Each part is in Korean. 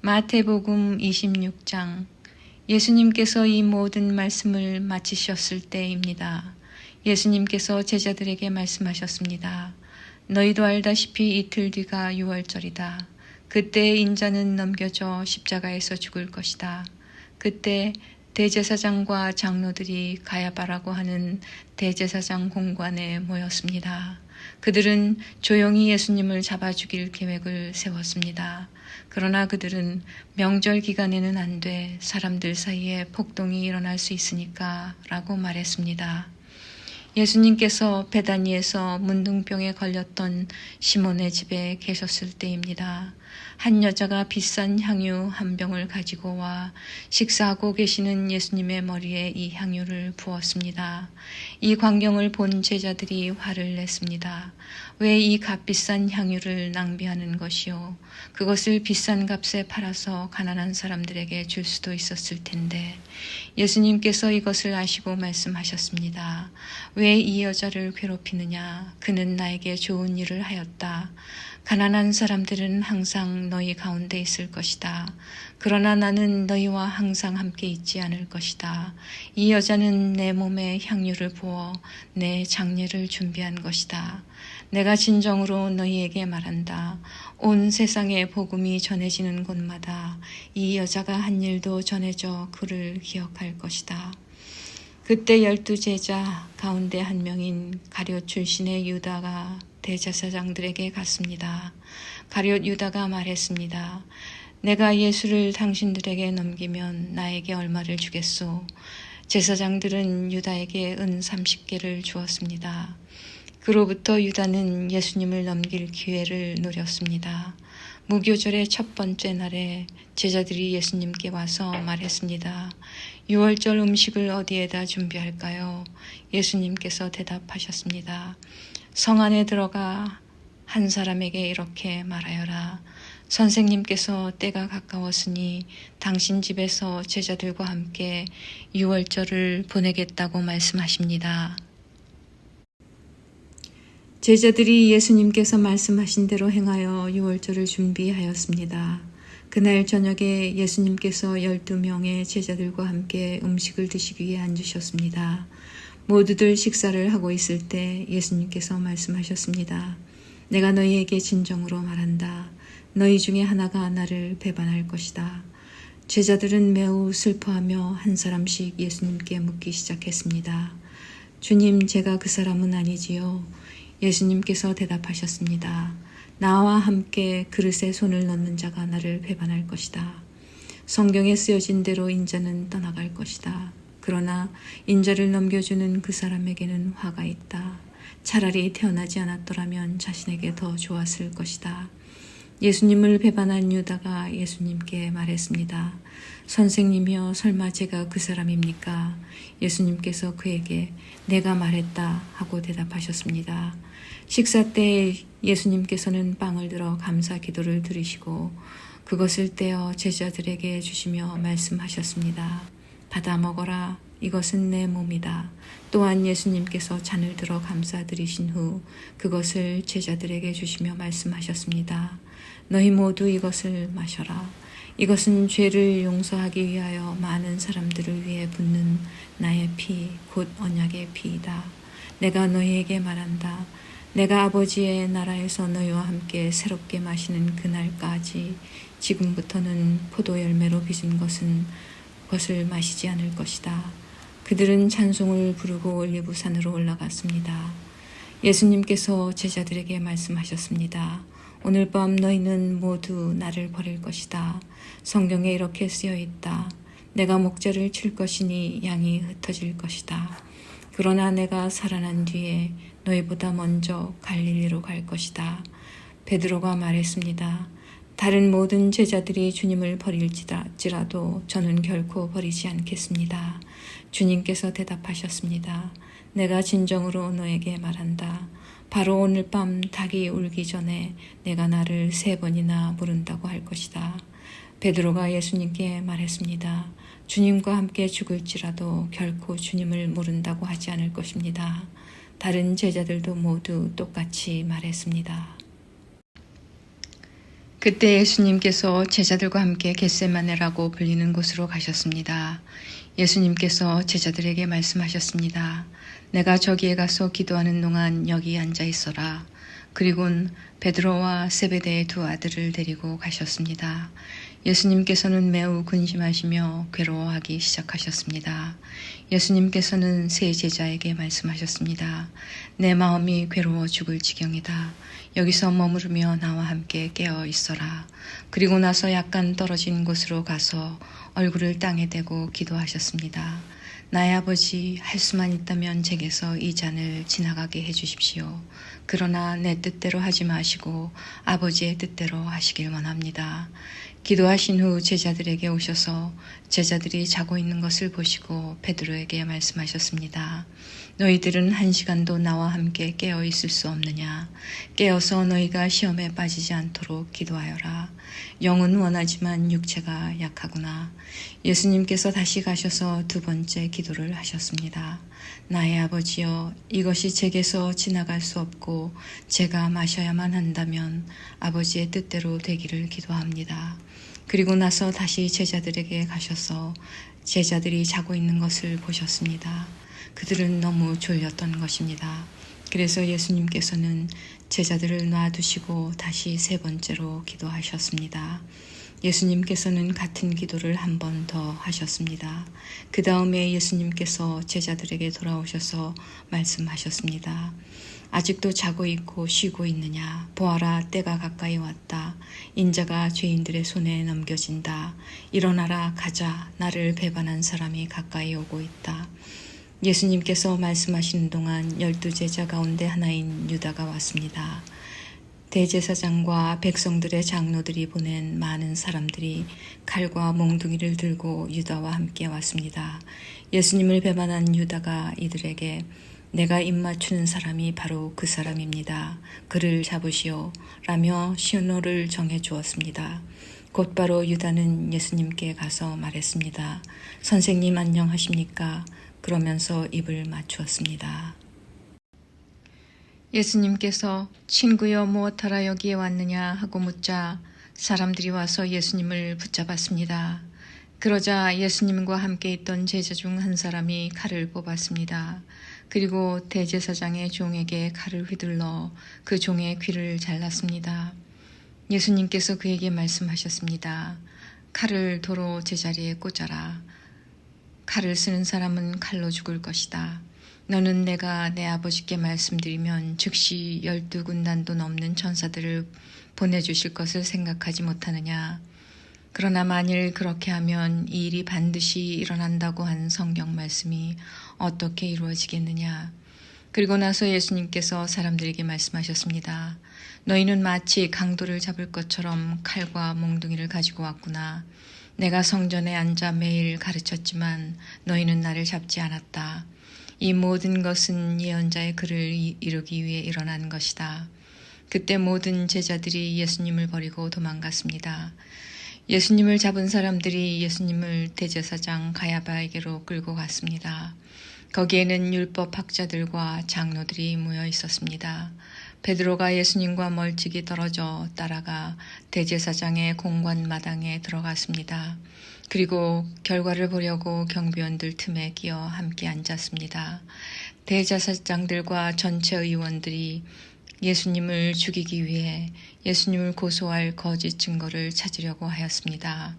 마태복음 26장. 예수님께서 이 모든 말씀을 마치셨을 때입니다. 예수님께서 제자들에게 말씀하셨습니다. 너희도 알다시피 이틀 뒤가 유월절이다. 그때 인자는 넘겨져 십자가에서 죽을 것이다. 그때 대제사장과 장로들이 가야바라고 하는 대제사장 공관에 모였습니다. 그들은 조용히 예수님을 잡아 죽일 계획을 세웠습니다. 그러나 그들은 명절 기간에는 안 돼, 사람들 사이에 폭동이 일어날 수 있으니까 라고 말했습니다. 예수님께서 베다니에서 문둥병에 걸렸던 시몬의 집에 계셨을 때입니다. 한 여자가 비싼 향유 한 병을 가지고 와 식사하고 계시는 예수님의 머리에 이 향유를 부었습니다. 이 광경을 본 제자들이 화를 냈습니다. 왜 이 값비싼 향유를 낭비하는 것이요? 그것을 비싼 값에 팔아서 가난한 사람들에게 줄 수도 있었을 텐데. 예수님께서 이것을 아시고 말씀하셨습니다. 왜 이 여자를 괴롭히느냐? 그는 나에게 좋은 일을 하였다. 가난한 사람들은 항상 너희 가운데 있을 것이다. 그러나 나는 너희와 항상 함께 있지 않을 것이다. 이 여자는 내 몸에 향유를 부어 내 장례를 준비한 것이다. 내가 진정으로 너희에게 말한다. 온 세상에 복음이 전해지는 곳마다 이 여자가 한 일도 전해져 그를 기억할 것이다. 그때 12제자 가운데 한 명인 가룟 출신의 유다가 대제사장들에게 갔습니다. 가룟 유다가 말했습니다. 내가 예수를 당신들에게 넘기면 나에게 얼마를 주겠소? 제사장들은 유다에게 은 30개를 주었습니다. 그로부터 유다는 예수님을 넘길 기회를 노렸습니다. 무교절의 첫 번째 날에 제자들이 예수님께 와서 말했습니다. 유월절 음식을 어디에다 준비할까요? 예수님께서 대답하셨습니다. 성 안에 들어가 한 사람에게 이렇게 말하여라. 선생님께서 때가 가까웠으니 당신 집에서 제자들과 함께 유월절을 보내겠다고 말씀하십니다. 제자들이 예수님께서 말씀하신 대로 행하여 유월절을 준비하였습니다. 그날 저녁에 예수님께서 12명의 제자들과 함께 음식을 드시기 위해 앉으셨습니다. 모두들 식사를 하고 있을 때 예수님께서 말씀하셨습니다. 내가 너희에게 진정으로 말한다. 너희 중에 하나가 나를 배반할 것이다. 제자들은 매우 슬퍼하며 한 사람씩 예수님께 묻기 시작했습니다. 주님, 제가 그 사람은 아니지요. 예수님께서 대답하셨습니다. 나와 함께 그릇에 손을 넣는 자가 나를 배반할 것이다. 성경에 쓰여진 대로 인자는 떠나갈 것이다. 그러나 인자를 넘겨주는 그 사람에게는 화가 있다. 차라리 태어나지 않았더라면 자신에게 더 좋았을 것이다. 예수님을 배반한 유다가 예수님께 말했습니다. 선생님이여, 설마 제가 그 사람입니까? 예수님께서 그에게 내가 말했다 하고 대답하셨습니다. 식사 때 예수님께서는 빵을 들어 감사 기도를 드리시고 그것을 떼어 제자들에게 주시며 말씀하셨습니다. 받아 먹어라. 이것은 내 몸이다. 또한 예수님께서 잔을 들어 감사드리신 후 그것을 제자들에게 주시며 말씀하셨습니다. 너희 모두 이것을 마셔라. 이것은 죄를 용서하기 위하여 많은 사람들을 위해 붓는 나의 피, 곧 언약의 피이다. 내가 너희에게 말한다. 내가 아버지의 나라에서 너희와 함께 새롭게 마시는 그날까지 지금부터는 포도 열매로 빚은 것을 마시지 않을 것이다. 그들은 찬송을 부르고 올리브산으로 올라갔습니다. 예수님께서 제자들에게 말씀하셨습니다. 오늘 밤 너희는 모두 나를 버릴 것이다. 성경에 이렇게 쓰여 있다. 내가 목자를 칠 것이니 양이 흩어질 것이다. 그러나 내가 살아난 뒤에 너희보다 먼저 갈릴리로 갈 것이다. 베드로가 말했습니다. 다른 모든 제자들이 주님을 버릴지라도 저는 결코 버리지 않겠습니다. 주님께서 대답하셨습니다. 내가 진정으로 너에게 말한다. 바로 오늘 밤 닭이 울기 전에 내가 나를 3번이나 물은다고 할 것이다. 베드로가 예수님께 말했습니다. 주님과 함께 죽을지라도 결코 주님을 모른다고 하지 않을 것입니다. 다른 제자들도 모두 똑같이 말했습니다. 그때 예수님께서 제자들과 함께 겟세마네라고 불리는 곳으로 가셨습니다. 예수님께서 제자들에게 말씀하셨습니다. 내가 저기에 가서 기도하는 동안 여기 앉아 있어라. 그리곤 베드로와 세베대의 두 아들을 데리고 가셨습니다. 예수님께서는 매우 근심하시며 괴로워하기 시작하셨습니다. 예수님께서는 세 제자에게 말씀하셨습니다. 내 마음이 괴로워 죽을 지경이다. 여기서 머무르며 나와 함께 깨어 있어라. 그리고 나서 약간 떨어진 곳으로 가서 얼굴을 땅에 대고 기도하셨습니다. 나의 아버지, 할 수만 있다면 제게서 이 잔을 지나가게 해주십시오. 그러나 내 뜻대로 하지 마시고 아버지의 뜻대로 하시길 원합니다. 기도하신 후 제자들에게 오셔서 제자들이 자고 있는 것을 보시고 베드로에게 말씀하셨습니다. 너희들은 1시간도 나와 함께 깨어 있을 수 없느냐? 깨어서 너희가 시험에 빠지지 않도록 기도하여라. 영은 원하지만 육체가 약하구나. 예수님께서 다시 가셔서 두 번째 기도를 하셨습니다. 나의 아버지여, 이것이 제게서 지나갈 수 없고 제가 마셔야만 한다면 아버지의 뜻대로 되기를 기도합니다. 그리고 나서 다시 제자들에게 가셔서 제자들이 자고 있는 것을 보셨습니다. 그들은 너무 졸렸던 것입니다. 그래서 예수님께서는 제자들을 놔두시고 다시 세 번째로 기도하셨습니다. 예수님께서는 같은 기도를 한 번 더 하셨습니다. 그 다음에 예수님께서 제자들에게 돌아오셔서 말씀하셨습니다. 아직도 자고 있고 쉬고 있느냐? 보아라, 때가 가까이 왔다. 인자가 죄인들의 손에 넘겨진다. 일어나라, 가자. 나를 배반한 사람이 가까이 오고 있다. 예수님께서 말씀하시는 동안 12제자 가운데 하나인 유다가 왔습니다. 대제사장과 백성들의 장로들이 보낸 많은 사람들이 칼과 몽둥이를 들고 유다와 함께 왔습니다. 예수님을 배반한 유다가 이들에게 내가 입맞추는 사람이 바로 그 사람입니다. 그를 잡으시오 라며 신호를 정해 주었습니다. 곧바로 유다는 예수님께 가서 말했습니다. 선생님 안녕하십니까? 그러면서 입을 맞추었습니다. 예수님께서 친구여 무엇하라 여기에 왔느냐 하고 묻자 사람들이 와서 예수님을 붙잡았습니다. 그러자 예수님과 함께 있던 제자 중 한 사람이 칼을 뽑았습니다. 그리고 대제사장의 종에게 칼을 휘둘러 그 종의 귀를 잘랐습니다. 예수님께서 그에게 말씀하셨습니다. 칼을 도로 제자리에 꽂아라. 칼을 쓰는 사람은 칼로 죽을 것이다. 너는 내가 내 아버지께 말씀드리면 즉시 12군단도 넘는 천사들을 보내주실 것을 생각하지 못하느냐. 그러나 만일 그렇게 하면 이 일이 반드시 일어난다고 한 성경 말씀이 어떻게 이루어지겠느냐. 그리고 나서 예수님께서 사람들에게 말씀하셨습니다. 너희는 마치 강도를 잡을 것처럼 칼과 몽둥이를 가지고 왔구나. 내가 성전에 앉아 매일 가르쳤지만 너희는 나를 잡지 않았다. 이 모든 것은 예언자의 글을 이루기 위해 일어난 것이다. 그때 모든 제자들이 예수님을 버리고 도망갔습니다. 예수님을 잡은 사람들이 예수님을 대제사장 가야바에게로 끌고 갔습니다. 거기에는 율법학자들과 장로들이 모여 있었습니다. 베드로가 예수님과 멀찍이 떨어져 따라가 대제사장의 공관 마당에 들어갔습니다. 그리고 결과를 보려고 경비원들 틈에 끼어 함께 앉았습니다. 대제사장들과 전체 의원들이 예수님을 죽이기 위해 예수님을 고소할 거짓 증거를 찾으려고 하였습니다.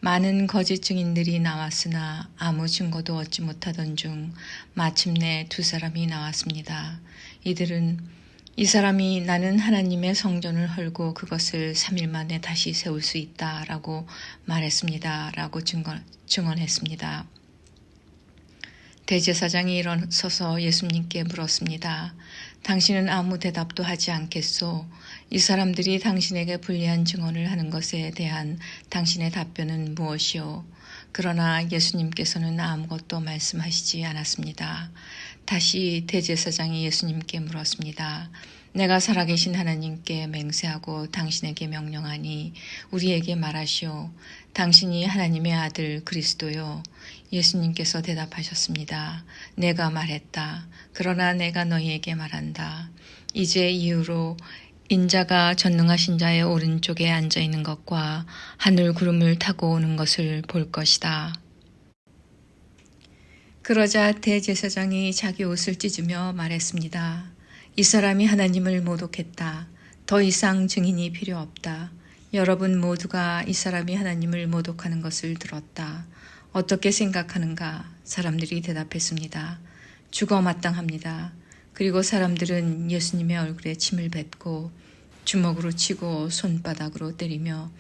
많은 거짓 증인들이 나왔으나 아무 증거도 얻지 못하던 중 마침내 두 사람이 나왔습니다. 이들은 이 사람이 나는 하나님의 성전을 헐고 그것을 3일 만에 다시 세울 수 있다라고 말했습니다. 라고 증언했습니다. 대제사장이 일어서서 예수님께 물었습니다. 당신은 아무 대답도 하지 않겠소? 이 사람들이 당신에게 불리한 증언을 하는 것에 대한 당신의 답변은 무엇이오? 그러나 예수님께서는 아무것도 말씀하시지 않았습니다. 다시 대제사장이 예수님께 물었습니다. 내가 살아계신 하나님께 맹세하고 당신에게 명령하니 우리에게 말하시오. 당신이 하나님의 아들 그리스도요. 예수님께서 대답하셨습니다. 내가 말했다. 그러나 내가 너희에게 말한다. 이제 이후로 인자가 전능하신 자의 오른쪽에 앉아 있는 것과 하늘 구름을 타고 오는 것을 볼 것이다. 그러자 대제사장이 자기 옷을 찢으며 말했습니다. 이 사람이 하나님을 모독했다. 더 이상 증인이 필요 없다. 여러분 모두가 이 사람이 하나님을 모독하는 것을 들었다. 어떻게 생각하는가? 사람들이 대답했습니다. 죽어 마땅합니다. 그리고 사람들은 예수님의 얼굴에 침을 뱉고 주먹으로 치고 손바닥으로 때리며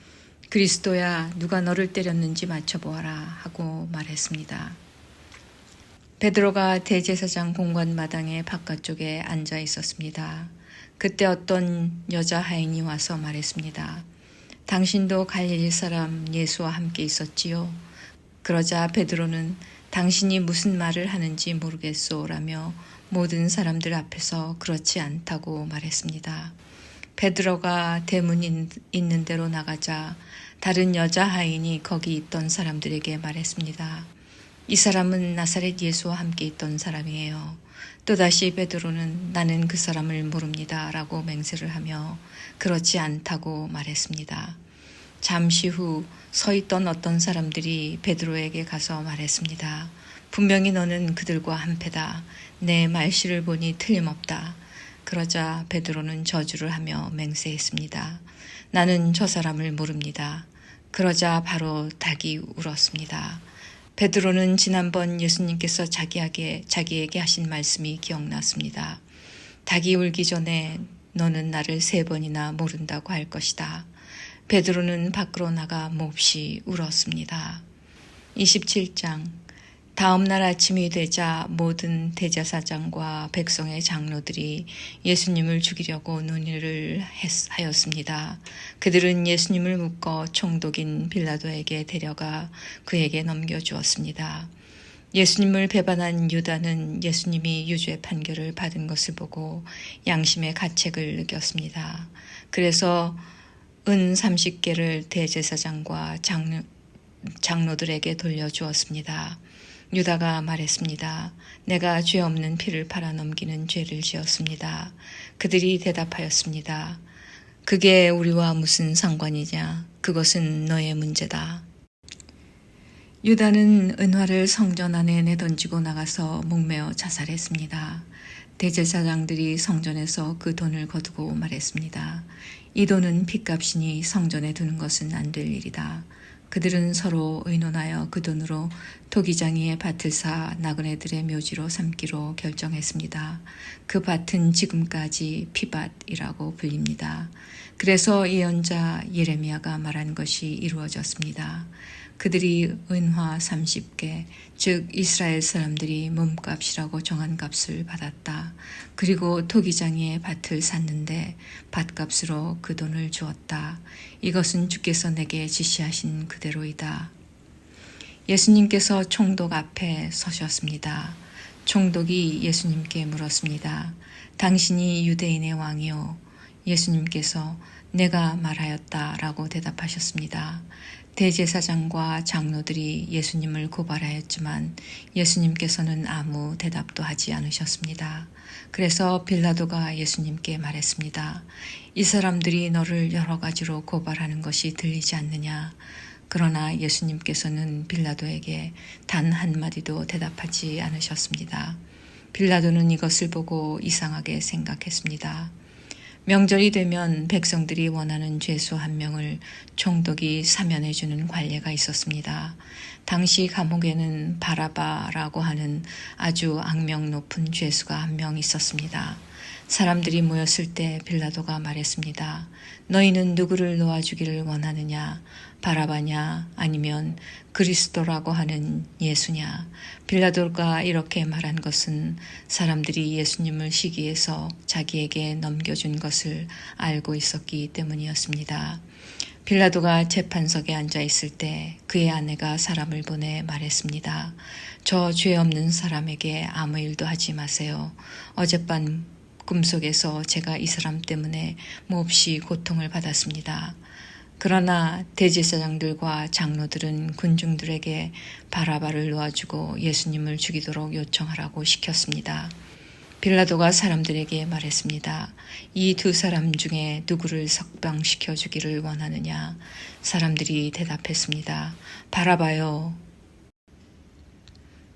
그리스도야 누가 너를 때렸는지 맞춰보아라 하고 말했습니다. 베드로가 대제사장 공관 마당의 바깥쪽에 앉아 있었습니다. 그때 어떤 여자 하인이 와서 말했습니다. 당신도 갈릴리 사람 예수와 함께 있었지요? 그러자 베드로는 당신이 무슨 말을 하는지 모르겠소라며 모든 사람들 앞에서 그렇지 않다고 말했습니다. 베드로가 대문 있는 데로 나가자 다른 여자 하인이 거기 있던 사람들에게 말했습니다. 이 사람은 나사렛 예수와 함께 있던 사람이에요. 또다시 베드로는 나는 그 사람을 모릅니다 라고 맹세를 하며 그렇지 않다고 말했습니다. 잠시 후 서 있던 어떤 사람들이 베드로에게 가서 말했습니다. 분명히 너는 그들과 한패다. 내 말씨를 보니 틀림없다. 그러자 베드로는 저주를 하며 맹세했습니다. 나는 저 사람을 모릅니다. 그러자 바로 닭이 울었습니다. 베드로는 지난번 예수님께서 자기에게 하신 말씀이 기억났습니다. 닭이 울기 전에 너는 나를 3번이나 모른다고 할 것이다. 베드로는 밖으로 나가 몹시 울었습니다. 27장 다음 날 아침이 되자 모든 대제사장과 백성의 장로들이 예수님을 죽이려고 논의를 하였습니다. 그들은 예수님을 묶어 총독인 빌라도에게 데려가 그에게 넘겨주었습니다. 예수님을 배반한 유다는 예수님이 유죄 판결을 받은 것을 보고 양심의 가책을 느꼈습니다. 그래서 은 30개를 대제사장과 장로들에게 돌려주었습니다. 유다가 말했습니다. 내가 죄 없는 피를 팔아 넘기는 죄를 지었습니다. 그들이 대답하였습니다. 그게 우리와 무슨 상관이냐? 그것은 너의 문제다. 유다는 은화를 성전 안에 내던지고 나가서 목매어 자살했습니다. 대제사장들이 성전에서 그 돈을 거두고 말했습니다. 이 돈은 핏값이니 성전에 두는 것은 안 될 일이다. 그들은 서로 의논하여 그 돈으로 토기장이의 밭을 사 나그네들의 묘지로 삼기로 결정했습니다. 그 밭은 지금까지 피밭이라고 불립니다. 그래서 예언자 예레미야가 말한 것이 이루어졌습니다. 그들이 은화 30개, 즉 이스라엘 사람들이 몸값이라고 정한 값을 받았다. 그리고 토기장이의 밭을 샀는데 밭값으로 그 돈을 주었다. 이것은 주께서 내게 지시하신 그대로이다. 예수님께서 총독 앞에 서셨습니다. 총독이 예수님께 물었습니다. 당신이 유대인의 왕이요? 예수님께서 내가 말하였다 라고 대답하셨습니다. 대제사장과 장로들이 예수님을 고발하였지만 예수님께서는 아무 대답도 하지 않으셨습니다. 그래서 빌라도가 예수님께 말했습니다. 이 사람들이 너를 여러 가지로 고발하는 것이 들리지 않느냐? 그러나 예수님께서는 빌라도에게 단 한마디도 대답하지 않으셨습니다. 빌라도는 이것을 보고 이상하게 생각했습니다. 명절이 되면 백성들이 원하는 죄수 한 명을 총독이 사면해주는 관례가 있었습니다. 당시 감옥에는 바라바라고 하는 아주 악명 높은 죄수가 한 명 있었습니다. 사람들이 모였을 때 빌라도가 말했습니다. 너희는 누구를 놓아주기를 원하느냐? 바라바냐? 아니면 그리스도라고 하는 예수냐? 빌라도가 이렇게 말한 것은 사람들이 예수님을 시기해서 자기에게 넘겨준 것을 알고 있었기 때문이었습니다. 빌라도가 재판석에 앉아 있을 때 그의 아내가 사람을 보내 말했습니다. 저 죄 없는 사람에게 아무 일도 하지 마세요. 어젯밤 꿈속에서 제가 이 사람 때문에 몹시 고통을 받았습니다. 그러나 대제사장들과 장로들은 군중들에게 바라바를 놓아주고 예수님을 죽이도록 요청하라고 시켰습니다. 빌라도가 사람들에게 말했습니다. 이 두 사람 중에 누구를 석방시켜 주기를 원하느냐? 사람들이 대답했습니다. 바라바요.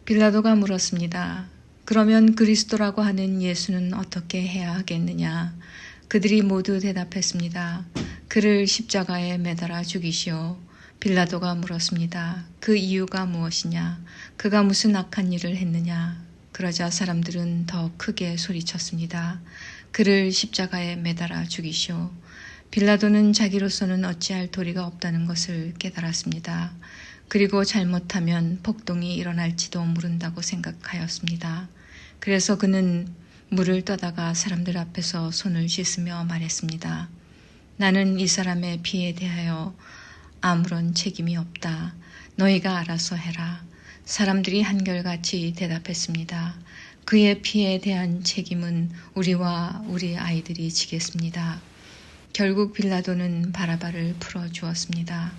빌라도가 물었습니다. 그러면 그리스도라고 하는 예수는 어떻게 해야 하겠느냐? 그들이 모두 대답했습니다. 그를 십자가에 매달아 죽이시오. 빌라도가 물었습니다. 그 이유가 무엇이냐? 그가 무슨 악한 일을 했느냐? 그러자 사람들은 더 크게 소리쳤습니다. 그를 십자가에 매달아 죽이시오. 빌라도는 자기로서는 어찌할 도리가 없다는 것을 깨달았습니다. 그리고 잘못하면 폭동이 일어날지도 모른다고 생각하였습니다. 그래서 그는 물을 떠다가 사람들 앞에서 손을 씻으며 말했습니다. 나는 이 사람의 피에 대하여 아무런 책임이 없다. 너희가 알아서 해라. 사람들이 한결같이 대답했습니다. 그의 피에 대한 책임은 우리와 우리 아이들이 지겠습니다. 결국 빌라도는 바라바를 풀어주었습니다.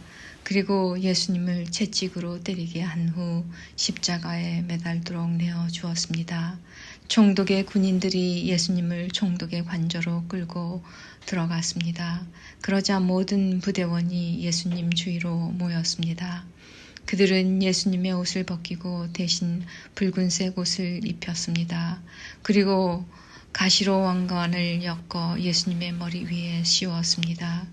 그리고 예수님을 채찍으로 때리게 한 후 십자가에 매달도록 내어 주었습니다. 총독의 군인들이 예수님을 총독의 관저로 끌고 들어갔습니다. 그러자 모든 부대원이 예수님 주위로 모였습니다. 그들은 예수님의 옷을 벗기고 대신 붉은색 옷을 입혔습니다. 그리고 가시로 왕관을 엮어 예수님의 머리 위에 씌웠습니다.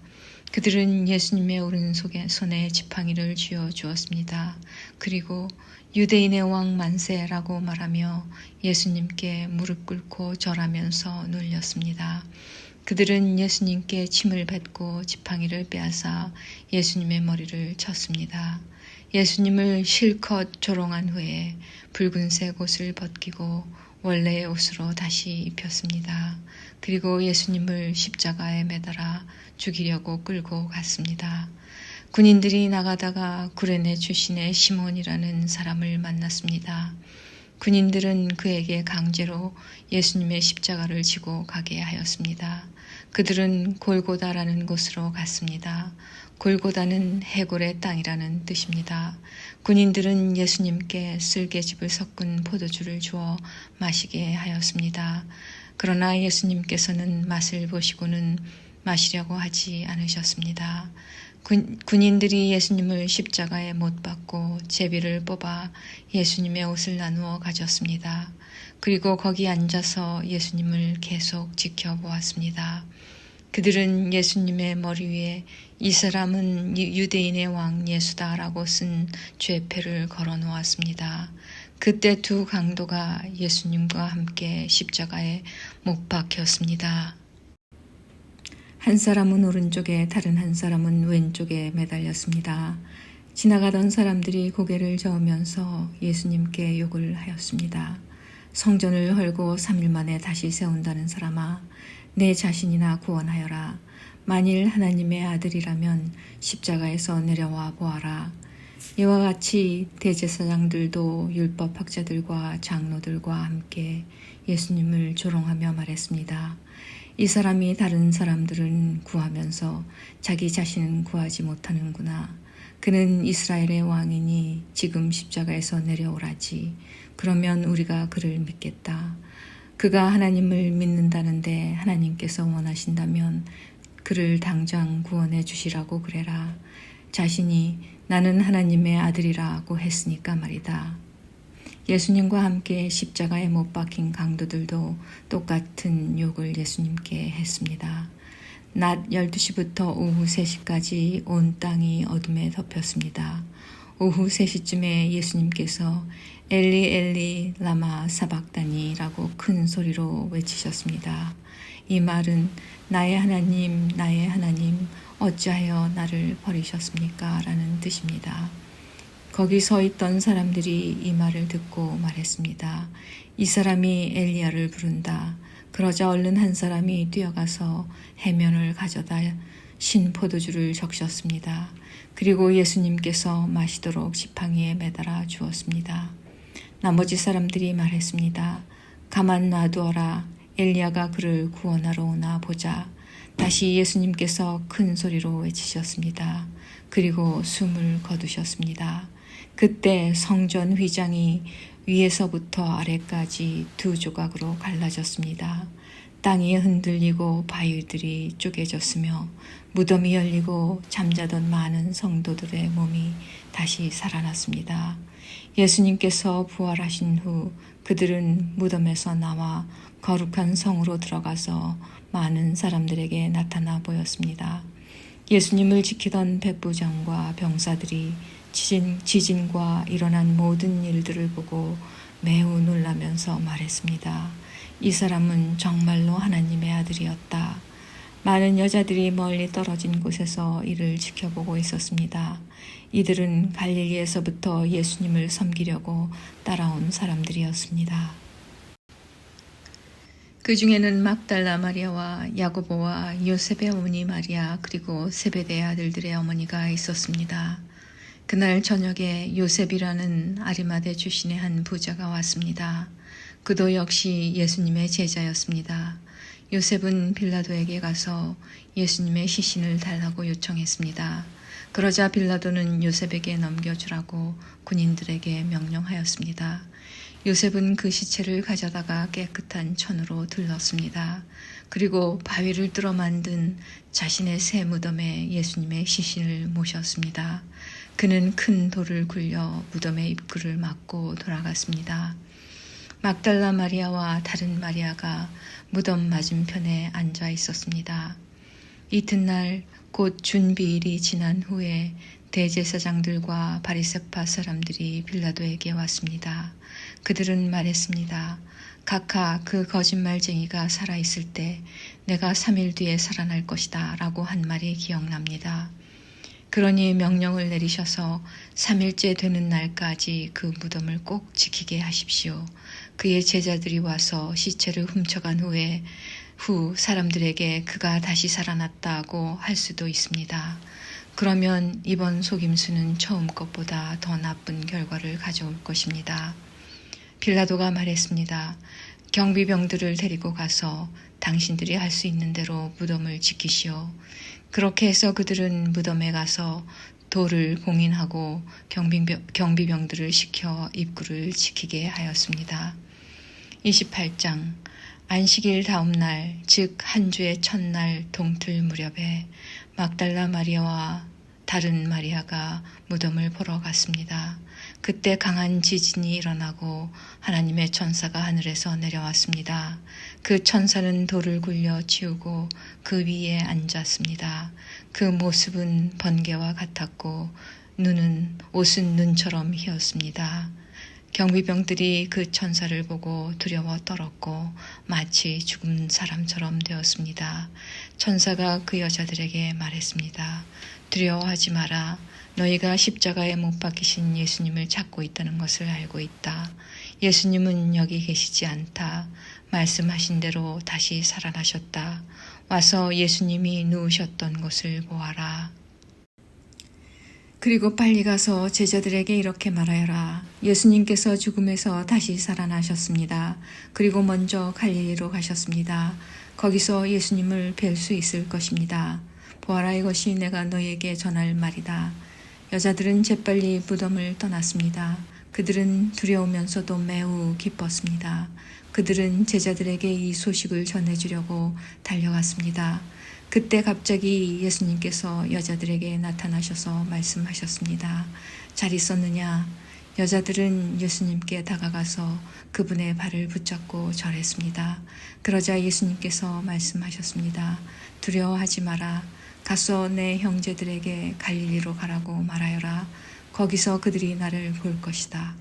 그들은 예수님의 오른손에 지팡이를 쥐어 주었습니다. 그리고 유대인의 왕 만세라고 말하며 예수님께 무릎 꿇고 절하면서 놀렸습니다. 그들은 예수님께 침을 뱉고 지팡이를 빼앗아 예수님의 머리를 쳤습니다. 예수님을 실컷 조롱한 후에 붉은색 옷을 벗기고 원래의 옷으로 다시 입혔습니다. 그리고 예수님을 십자가에 매달아 죽이려고 끌고 갔습니다. 군인들이 나가다가 구레네 출신의 시몬이라는 사람을 만났습니다. 군인들은 그에게 강제로 예수님의 십자가를 지고 가게 하였습니다. 그들은 골고다라는 곳으로 갔습니다. 골고다는 해골의 땅이라는 뜻입니다. 군인들은 예수님께 쓸개즙을 섞은 포도주를 주어 마시게 하였습니다. 그러나 예수님께서는 맛을 보시고는 마시려고 하지 않으셨습니다. 군인들이 예수님을 십자가에 못 박고 제비를 뽑아 예수님의 옷을 나누어 가졌습니다. 그리고 거기 앉아서 예수님을 계속 지켜보았습니다. 그들은 예수님의 머리 위에 이 사람은 유대인의 왕 예수다라고 쓴 죄패를 걸어 놓았습니다. 그때 두 강도가 예수님과 함께 십자가에 못 박혔습니다. 한 사람은 오른쪽에 다른 한 사람은 왼쪽에 매달렸습니다. 지나가던 사람들이 고개를 저으면서 예수님께 욕을 하였습니다. 성전을 헐고 3일 만에 다시 세운다는 사람아, 내 자신이나 구원하여라. 만일 하나님의 아들이라면 십자가에서 내려와 보아라. 이와 같이 대제사장들도 율법학자들과 장로들과 함께 예수님을 조롱하며 말했습니다. 이 사람이 다른 사람들은 구하면서 자기 자신은 구하지 못하는구나. 그는 이스라엘의 왕이니 지금 십자가에서 내려오라지. 그러면 우리가 그를 믿겠다. 그가 하나님을 믿는다는데 하나님께서 원하신다면 그를 당장 구원해 주시라고 그래라. 자신이 나는 하나님의 아들이라고 했으니까 말이다. 예수님과 함께 십자가에 못 박힌 강도들도 똑같은 욕을 예수님께 했습니다. 낮 12시부터 오후 3시까지 온 땅이 어둠에 덮였습니다. 오후 3시쯤에 예수님께서 엘리 엘리 라마 사박다니라고 큰 소리로 외치셨습니다. 이 말은 나의 하나님 어찌하여 나를 버리셨습니까? 라는 뜻입니다. 거기 서 있던 사람들이 이 말을 듣고 말했습니다. 이 사람이 엘리야를 부른다. 그러자 얼른 한 사람이 뛰어가서 해면을 가져다 신 포도주를 적셨습니다. 그리고 예수님께서 마시도록 지팡이에 매달아 주었습니다. 나머지 사람들이 말했습니다. 가만 놔두어라. 엘리야가 그를 구원하러 오나 보자. 다시 예수님께서 큰 소리로 외치셨습니다. 그리고 숨을 거두셨습니다. 그때 성전 휘장이 위에서부터 아래까지 두 조각으로 갈라졌습니다. 땅이 흔들리고 바위들이 쪼개졌으며 무덤이 열리고 잠자던 많은 성도들의 몸이 다시 살아났습니다. 예수님께서 부활하신 후 그들은 무덤에서 나와 거룩한 성으로 들어가서 많은 사람들에게 나타나 보였습니다. 예수님을 지키던 백부장과 병사들이 지진과 일어난 모든 일들을 보고 매우 놀라면서 말했습니다. 이 사람은 정말로 하나님의 아들이었다. 많은 여자들이 멀리 떨어진 곳에서 이를 지켜보고 있었습니다. 이들은 갈릴리에서부터 예수님을 섬기려고 따라온 사람들이었습니다. 그 중에는 막달라 마리아와 야고보와 요셉의 어머니 마리아 그리고 세베대의 아들들의 어머니가 있었습니다. 그날 저녁에 요셉이라는 아리마대 출신의 한 부자가 왔습니다. 그도 역시 예수님의 제자였습니다. 요셉은 빌라도에게 가서 예수님의 시신을 달라고 요청했습니다. 그러자 빌라도는 요셉에게 넘겨주라고 군인들에게 명령하였습니다. 요셉은 그 시체를 가져다가 깨끗한 천으로 둘렀습니다. 그리고 바위를 뚫어 만든 자신의 새 무덤에 예수님의 시신을 모셨습니다. 그는 큰 돌을 굴려 무덤의 입구를 막고 돌아갔습니다. 막달라 마리아와 다른 마리아가 무덤 맞은편에 앉아 있었습니다. 이튿날 곧 준비일이 지난 후에 대제사장들과 바리새파 사람들이 빌라도에게 왔습니다. 그들은 말했습니다. 각하 그 거짓말쟁이가 살아있을 때 내가 3일 뒤에 살아날 것이다 라고 한 말이 기억납니다. 그러니 명령을 내리셔서 3일째 되는 날까지 그 무덤을 꼭 지키게 하십시오. 그의 제자들이 와서 시체를 훔쳐간 후 사람들에게 그가 다시 살아났다고 할 수도 있습니다. 그러면 이번 속임수는 처음 것보다 더 나쁜 결과를 가져올 것입니다. 빌라도가 말했습니다. 경비병들을 데리고 가서 당신들이 할 수 있는 대로 무덤을 지키시오. 그렇게 해서 그들은 무덤에 가서 돌을 봉인하고 경비병들을 시켜 입구를 지키게 하였습니다. 28장 안식일 다음 날, 즉 한 주의 첫날 동틀 무렵에 막달라 마리아와 다른 마리아가 무덤을 보러 갔습니다. 그때 강한 지진이 일어나고 하나님의 천사가 하늘에서 내려왔습니다. 그 천사는 돌을 굴려 치우고 그 위에 앉았습니다. 그 모습은 번개와 같았고 옷은 눈처럼 희었습니다. 경비병들이 그 천사를 보고 두려워 떨었고 마치 죽은 사람처럼 되었습니다. 천사가 그 여자들에게 말했습니다. 두려워하지 마라. 너희가 십자가에 못 박히신 예수님을 찾고 있다는 것을 알고 있다. 예수님은 여기 계시지 않다. 말씀하신 대로 다시 살아나셨다. 와서 예수님이 누우셨던 곳을 보아라. 그리고 빨리 가서 제자들에게 이렇게 말하여라. 예수님께서 죽음에서 다시 살아나셨습니다. 그리고 먼저 갈릴리로 가셨습니다. 거기서 예수님을 뵐 수 있을 것입니다. 보아라, 이것이 내가 너희에게 전할 말이다. 여자들은 재빨리 무덤을 떠났습니다. 그들은 두려우면서도 매우 기뻤습니다. 그들은 제자들에게 이 소식을 전해주려고 달려갔습니다. 그때 갑자기 예수님께서 여자들에게 나타나셔서 말씀하셨습니다. 잘 있었느냐? 여자들은 예수님께 다가가서 그분의 발을 붙잡고 절했습니다. 그러자 예수님께서 말씀하셨습니다. 두려워하지 마라. 가서 내 형제들에게 갈릴리로 가라고 말하여라. 거기서 그들이 나를 볼 것이다.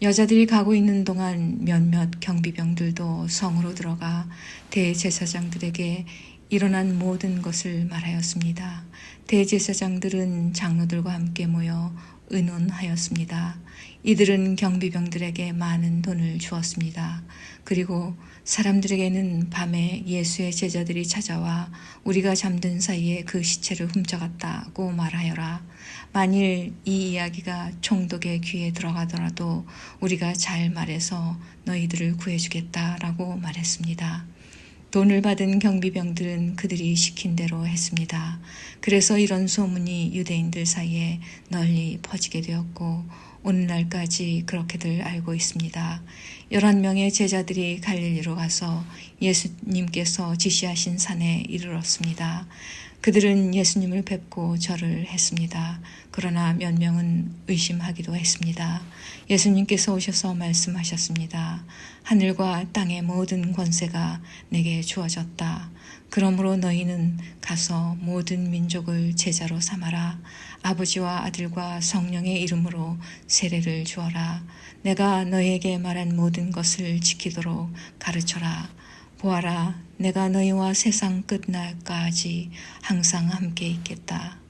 여자들이 가고 있는 동안 몇몇 경비병들도 성으로 들어가 대제사장들에게 일어난 모든 것을 말하였습니다. 대제사장들은 장로들과 함께 모여 의논하였습니다. 이들은 경비병들에게 많은 돈을 주었습니다. 그리고 사람들에게는 밤에 예수의 제자들이 찾아와 우리가 잠든 사이에 그 시체를 훔쳐갔다고 말하여라. 만일 이 이야기가 총독의 귀에 들어가더라도 우리가 잘 말해서 너희들을 구해주겠다라고 말했습니다. 돈을 받은 경비병들은 그들이 시킨 대로 했습니다. 그래서 이런 소문이 유대인들 사이에 널리 퍼지게 되었고 오늘날까지 그렇게들 알고 있습니다. 11명의 제자들이 갈릴리로 가서 예수님께서 지시하신 산에 이르렀습니다. 그들은 예수님을 뵙고 절을 했습니다. 그러나 몇 명은 의심하기도 했습니다. 예수님께서 오셔서 말씀하셨습니다. 하늘과 땅의 모든 권세가 내게 주어졌다. 그러므로 너희는 가서 모든 민족을 제자로 삼아라. 아버지와 아들과 성령의 이름으로 세례를 주어라. 내가 너희에게 말한 모든 것을 지키도록 가르쳐라. 보아라, 내가 너희와 세상 끝날까지 항상 함께 있겠다.